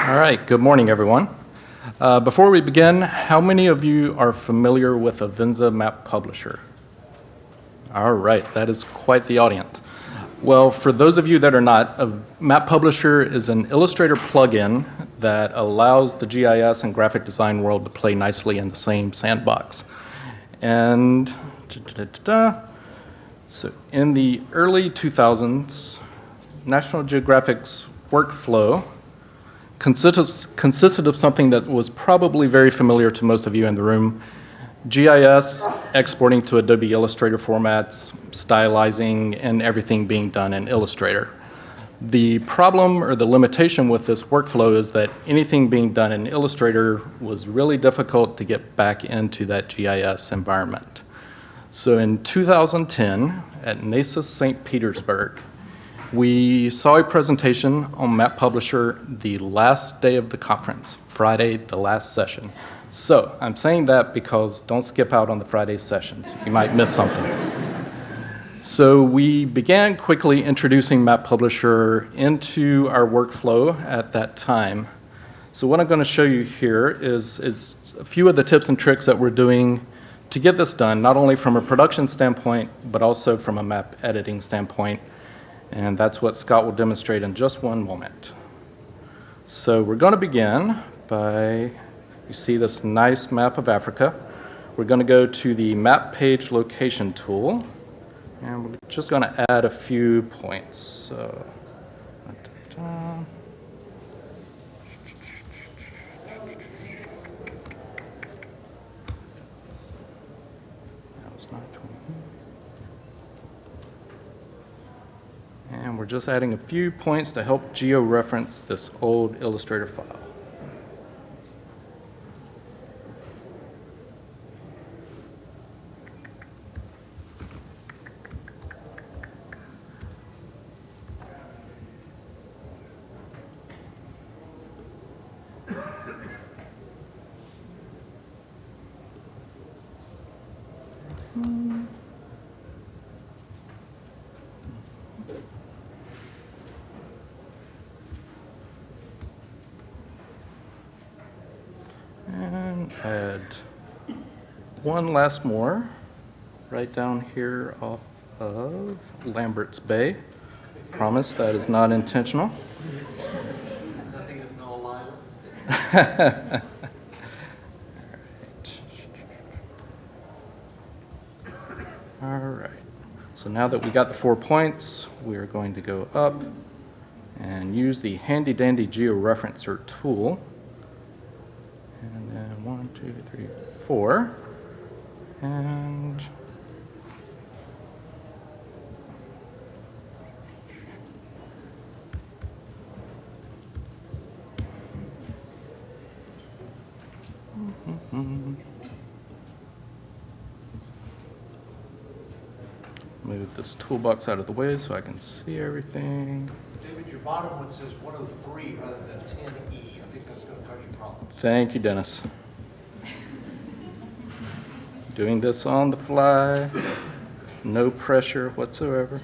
All right, good morning, everyone. Before we begin, how many of you are familiar with Avenza MAPublisher? All right, that is quite the audience. Well, for those of you that are not, MAPublisher is an Illustrator plugin that allows the GIS and graphic design world to play nicely in the same sandbox. And so in the early 2000s, National Geographic's workflow consisted of something that was probably very familiar to most of you in the room: GIS, exporting to Adobe Illustrator formats, stylizing, and everything being done in Illustrator. The problem or the limitation with this workflow is that anything being done in Illustrator was really difficult to get back into that GIS environment. So in 2010, at NACIS St. Petersburg, we saw a presentation on MAPublisher the last day of the conference, Friday, the last session. So I'm saying that because don't skip out on the Friday sessions. You might miss something. So we began quickly introducing MAPublisher into our workflow at that time. So what I'm going to show you here is a few of the tips and tricks that we're doing to get this done, not only from a production standpoint, but also from a map editing standpoint. And that's what Scott will demonstrate in just one moment. So we're going to begin by, you see this nice map of Africa. We're going to go to the map page location tool, and we're just going to add a few points. So, and we're just adding a few points to help geo-reference this old Illustrator file. And add one last more right down here off of Lambert's Bay. Promise that is not intentional. Nothing of no Lila. All right. So now that we got the 4 points, we are going to go up and use the handy dandy georeferencer tool. And then 1, 2, 3, 4. And move this toolbox out of the way so I can see everything. David, your bottom one says 103 rather than 10E. I think that's going to cause you problems. Thank you, Dennis. Doing this on the fly, no pressure whatsoever.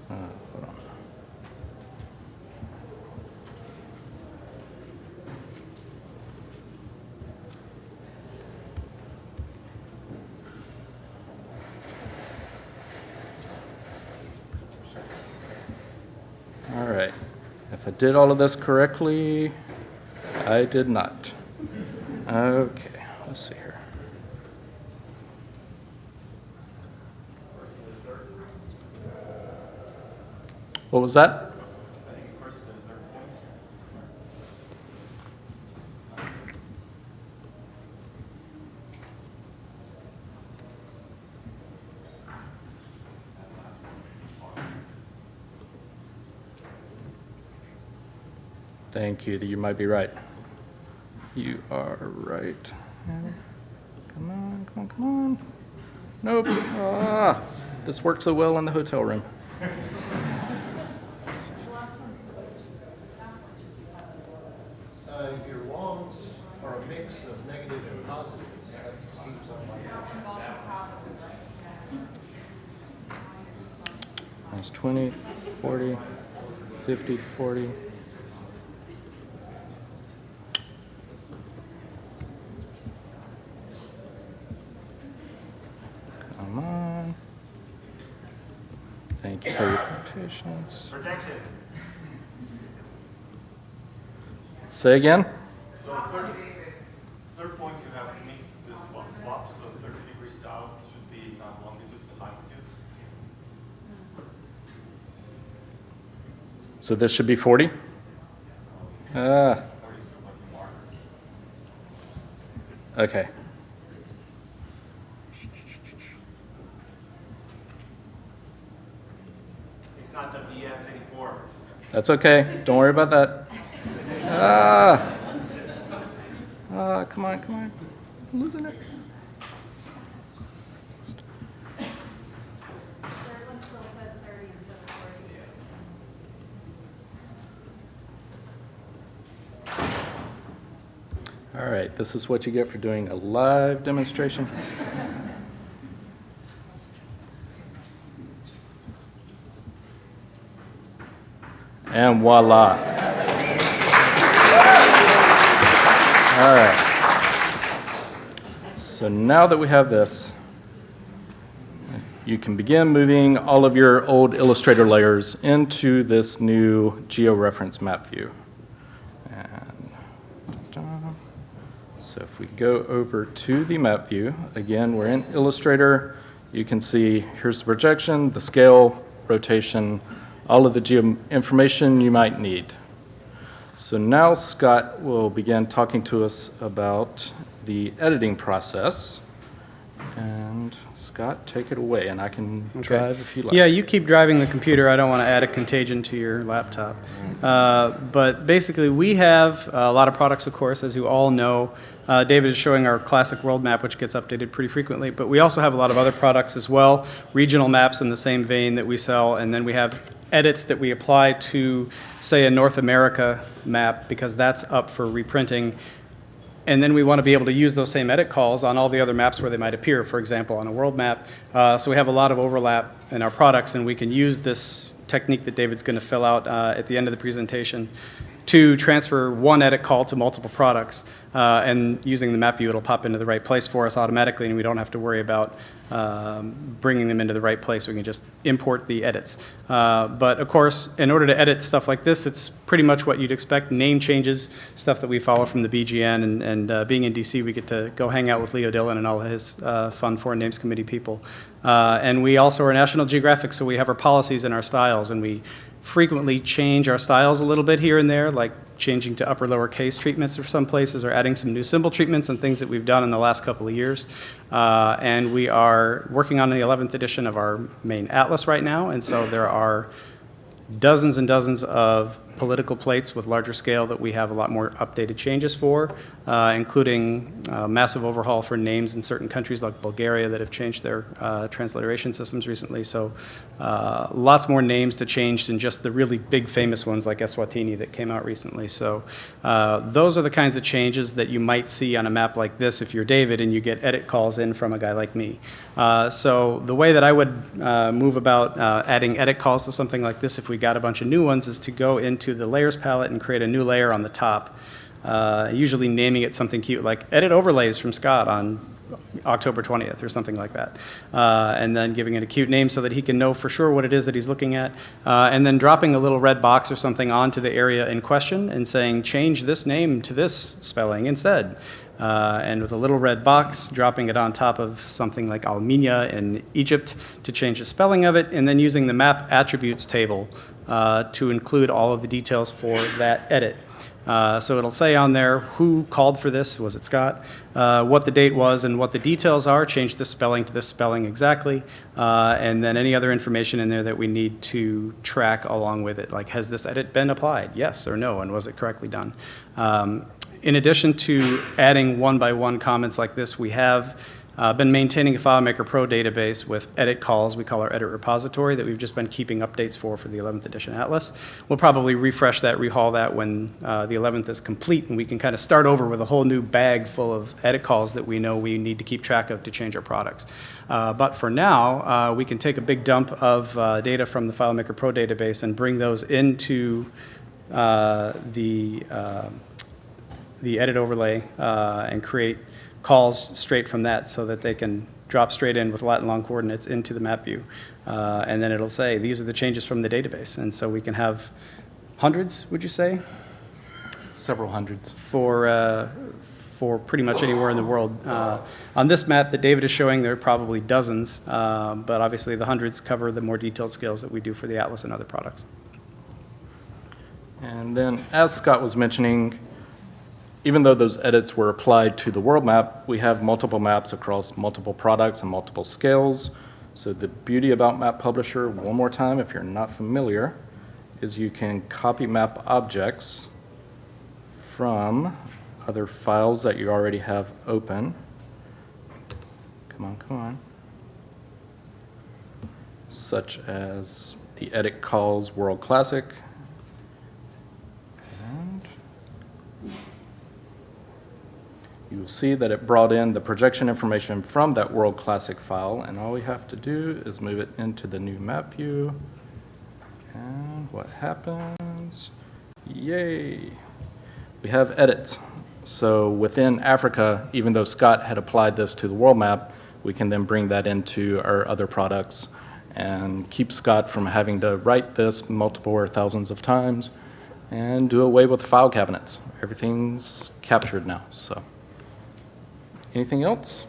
Hold on. All right. If I did all of this correctly, I did not. Okay, let's see here. What was that? Thank you. You might be right. You are right. Come on, come on, come on. Nope. Ah, this worked so well in the hotel room. Your longs are a mix of negative and positives. That seems like That's 20, 40, 50, 40. Come on. Thank you for your patience. Protection. Say again? So third point you have mixed this one swap, so 30 degrees south should be not longitude but latitude. So this should be 40? 40 is what you mark. Okay. It's not the BS84. That's okay. Don't worry about that. Ah. Come on, come on. I'm losing it. Third one still said 30 instead of 40. All right, this is what you get for doing a live demonstration. And voila. All right. So now that we have this, you can begin moving all of your old Illustrator layers into this new georeference map view. And so if we go over to the map view, again, we're in Illustrator. You can see here's the projection, the scale, rotation, all of the geo information you might need. So now Scott will begin talking to us about the editing process. And Scott, take it away, and I can drive if you like. Yeah, you keep driving the computer. I don't want to add a contagion to your laptop. But basically, we have a lot of products, of course, as you all know. David is showing our classic world map, which gets updated pretty frequently. But we also have a lot of other products as well, regional maps in the same vein that we sell. And then we have edits that we apply to, say, a North America map, because that's up for reprinting. And then we want to be able to use those same edit calls on all the other maps where they might appear, for example, on a world map. So we have a lot of overlap in our products, and we can use this technique that David's going to fill out at the end of the presentation to transfer one edit call to multiple products. And using the map view, it'll pop into the right place for us automatically, and we don't have to worry about bringing them into the right place. We can just import the edits. But of course, in order to edit stuff like this, it's pretty much what you'd expect. Name changes, stuff that we follow from the BGN, and being in DC, we get to go hang out with Leo Dillon and all of his fun Foreign Names Committee people. And we also are National Geographic, so we have our policies and our styles, and we frequently change our styles a little bit here and there, like changing to upper lower case treatments for some places, or adding some new symbol treatments and things that we've done in the last couple of years. And we are working on the 11th edition of our main atlas right now, and so there are dozens and dozens of political plates with larger scale that we have a lot more updated changes for, including massive overhaul for names in certain countries like Bulgaria that have changed their transliteration systems recently. So lots more names to change than just the really big famous ones like Eswatini that came out recently. So those are the kinds of changes that you might see on a map like this if you're David and you get edit calls in from a guy like me. So the way that I would move about adding edit calls to something like this if we got a bunch of new ones is to go into the layers palette and create a new layer on the top, usually naming it something cute like edit overlays from Scott on October 20th or something like that, and then giving it a cute name so that he can know for sure what it is that he's looking at, and then dropping a little red box or something onto the area in question and saying change this name to this spelling instead. And with a little red box, dropping it on top of something like Alminia in Egypt to change the spelling of it, and then using the map attributes table to include all of the details for that edit. So it'll say on there who called for this, was it Scott, what the date was and what the details are, change this spelling to this spelling exactly, and then any other information in there that we need to track along with it, like has this edit been applied, yes or no, and was it correctly done. In addition to adding one-by-one comments like this, we have been maintaining a FileMaker Pro database with edit calls, we call our edit repository, that we've just been keeping updates for the 11th edition Atlas. We'll probably refresh that, rehaul that when the 11th is complete, and we can kind of start over with a whole new bag full of edit calls that we know we need to keep track of to change our products. But for now, we can take a big dump of data from the FileMaker Pro database and bring those into the edit overlay and create calls straight from that so that they can drop straight in with lat and long coordinates into the map view. And then it'll say, these are the changes from the database. And so we can have hundreds, would you say? Several hundreds. For pretty much anywhere in the world. On this map that David is showing, there are probably dozens, but obviously the hundreds cover the more detailed scales that we do for the Atlas and other products. And then, as Scott was mentioning, even though those edits were applied to the world map, we have multiple maps across multiple products and multiple scales. So the beauty about MAPublisher, one more time, if you're not familiar, is you can copy map objects from other files that you already have open. Come on, come on. Such as the edit calls World Classic. You will see that it brought in the projection information from that World Classic file, and all we have to do is move it into the new map view. And what happens? Yay! We have edits. So within Africa, even though Scott had applied this to the world map, we can then bring that into our other products and keep Scott from having to write this multiple or thousands of times and do away with file cabinets. Everything's captured now, so. Anything else?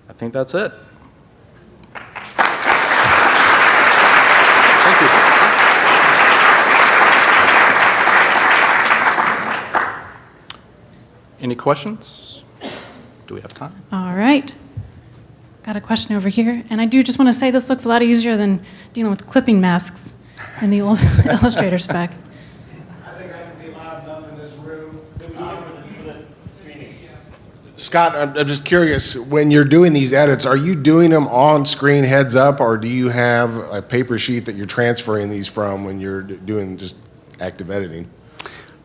I think that's it. Thank you. Any questions? Do we have time? All right. Got a question over here. And I do just want to say this looks a lot easier than dealing with clipping masks in the old Illustrator spec. I think I can be loud enough in this room. Scott, I'm just curious, when you're doing these edits, are you doing them on screen heads up, or do you have a paper sheet that you're transferring these from when you're doing just active editing?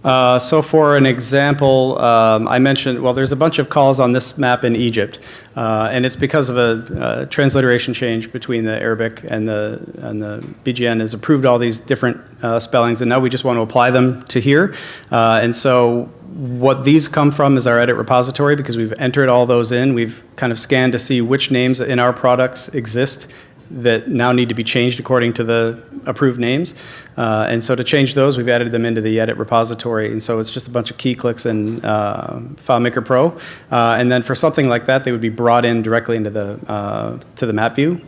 So for an example, I mentioned, well, there's a bunch of calls on this map in Egypt, and it's because of a transliteration change between the Arabic and the BGN has approved all these different spellings, and now we just want to apply them to here. And so what these come from is our edit repository, because we've entered all those in. We've kind of scanned to see which names in our products exist that now need to be changed according to the approved names. And so to change those, we've added them into the edit repository. And so it's just a bunch of key clicks in FileMaker Pro. And then for something like that, they would be brought in directly into to the map view,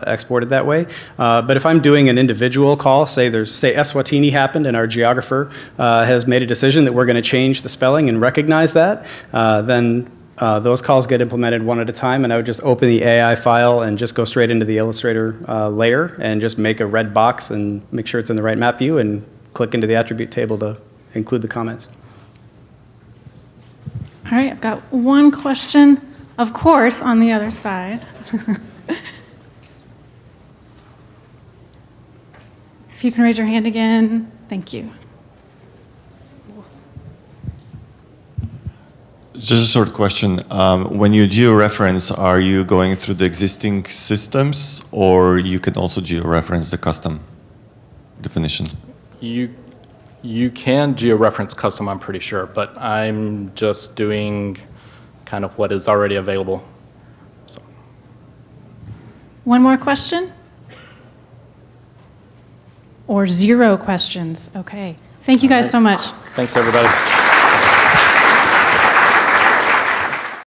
exported that way. But if I'm doing an individual call, say Eswatini happened and our geographer has made a decision that we're going to change the spelling and recognize that, then those calls get implemented one at a time, and I would just open the AI file and just go straight into the Illustrator layer and just make a red box and make sure it's in the right map view and click into the attribute table to include the comments. All right, I've got one question, of course, on the other side. If you can raise your hand again, thank you. Just a short question. When you georeference, are you going through the existing systems, or you can also georeference the custom definition? You can georeference custom, I'm pretty sure, but I'm just doing kind of what is already available. So. One more question? Or zero questions? Okay. Thank you guys so much. Thanks, everybody.